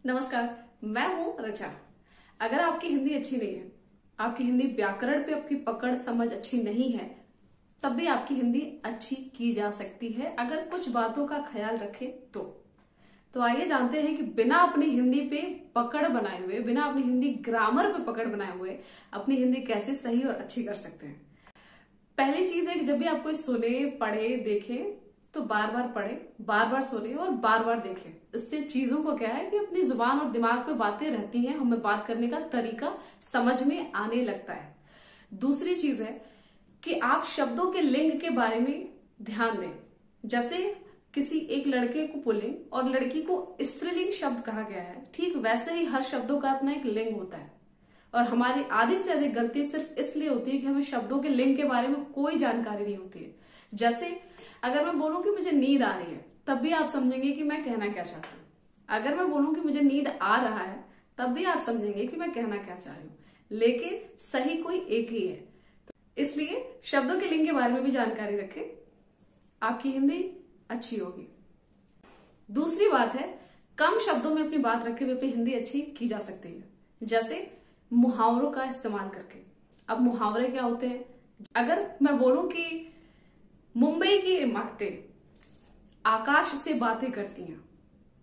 नमस्कार, मैं हूं रचा। अगर आपकी हिंदी अच्छी नहीं है, आपकी हिंदी व्याकरण पे आपकी पकड़ समझ अच्छी नहीं है, तब भी आपकी हिंदी अच्छी की जा सकती है अगर कुछ बातों का ख्याल रखें तो आइए जानते हैं कि बिना अपनी हिंदी पे पकड़ बनाए हुए, बिना अपनी हिंदी ग्रामर पे पकड़ बनाए हुए अपनी हिंदी कैसे सही और अच्छी कर सकते हैं। पहली चीज है कि जब भी आप कोई सुने, पढ़े, देखे तो बार बार पढ़े, बार बार सुने और बार बार देखें। इससे चीजों को क्या है कि अपनी जुबान और दिमाग पे बातें रहती हैं, हमें बात करने का तरीका समझ में आने लगता है। दूसरी चीज है कि आप शब्दों के लिंग के बारे में ध्यान दें। जैसे किसी एक लड़के को पुल्लिंग और लड़की को स्त्रीलिंग शब्द कहा गया है, ठीक वैसे ही हर शब्दों का अपना एक लिंग होता है। और हमारी आधी से अधिक गलती सिर्फ इसलिए होती है कि हमें शब्दों के लिंग के बारे में कोई जानकारी नहीं होती है। जैसे अगर मैं बोलूं कि मुझे नींद आ रही है, तब भी आप समझेंगे कि मैं कहना क्या चाहती हूँ। अगर मैं बोलूं कि मुझे नींद आ रहा है, तब भी आप समझेंगे कि मैं कहना क्या चाह रही हूँ, लेकिन सही कोई एक ही है। इसलिए शब्दों के लिंग के बारे में भी जानकारी रखें, आपकी हिंदी अच्छी होगी। दूसरी बात है, कम शब्दों में अपनी बात रखे हुए अपनी हिंदी अच्छी की जा सकती है। जैसे मुहावरों का इस्तेमाल करके। अब मुहावरे क्या होते हैं? अगर मैं बोलूं कि मुंबई की इमारतें आकाश से बातें करती हैं,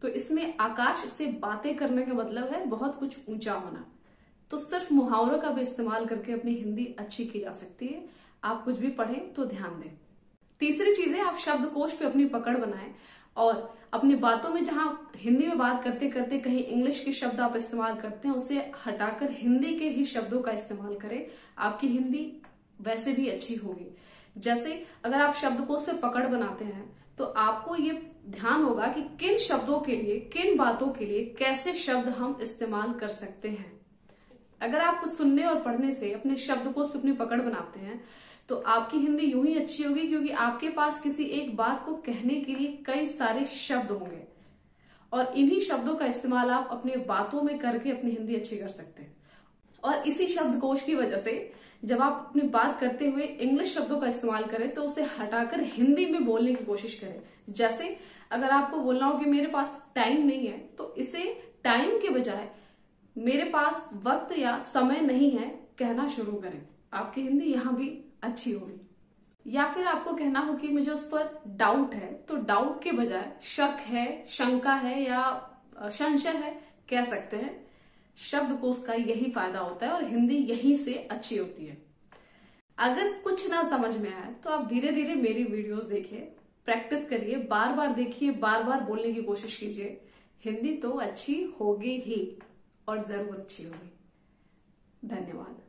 तो इसमें आकाश से बातें करने का मतलब है बहुत कुछ ऊंचा होना। तो सिर्फ मुहावरों का भी इस्तेमाल करके अपनी हिंदी अच्छी की जा सकती है। आप कुछ भी पढ़ें तो ध्यान दें। तीसरी चीज है, आप शब्दकोश पे अपनी पकड़ बनाएं और अपनी बातों में जहां हिंदी में बात करते करते कहीं इंग्लिश के शब्द आप इस्तेमाल करते हैं, उसे हटाकर हिंदी के ही शब्दों का इस्तेमाल करें। आपकी हिंदी वैसे भी अच्छी होगी। जैसे अगर आप शब्दकोश पे पकड़ बनाते हैं तो आपको ये ध्यान होगा कि किन शब्दों के लिए, किन बातों के लिए कैसे शब्द हम इस्तेमाल कर सकते हैं। अगर आप कुछ सुनने और पढ़ने से अपने शब्दकोश पे अपनी पकड़ बनाते हैं तो आपकी हिंदी यूं ही अच्छी होगी, क्योंकि आपके पास किसी एक बात को कहने के लिए कई सारे शब्द होंगे और इन्हीं शब्दों का इस्तेमाल आप अपने बातों में करके अपनी हिंदी अच्छी कर सकते हैं। और इसी शब्दकोश की वजह से जब आप अपनी बात करते हुए इंग्लिश शब्दों का इस्तेमाल करें तो उसे हटाकर हिंदी में बोलने की कोशिश करें। जैसे अगर आपको बोलना हो कि मेरे पास टाइम नहीं है, तो इसे टाइम के बजाय मेरे पास वक्त या समय नहीं है कहना शुरू करें। आपकी हिंदी यहां भी अच्छी होगी। या फिर आपको कहना हो कि मुझे उस पर डाउट है, तो डाउट के बजाय शक है, शंका है या संशय है कह सकते हैं। शब्दकोश का यही फायदा होता है और हिंदी यहीं से अच्छी होती है। अगर कुछ ना समझ में आए तो आप धीरे धीरे मेरी वीडियोस देखिए, प्रैक्टिस करिए, बार बार देखिए, बार बार बोलने की कोशिश कीजिए। हिंदी तो अच्छी होगी ही और जरूर अच्छी होगी। धन्यवाद।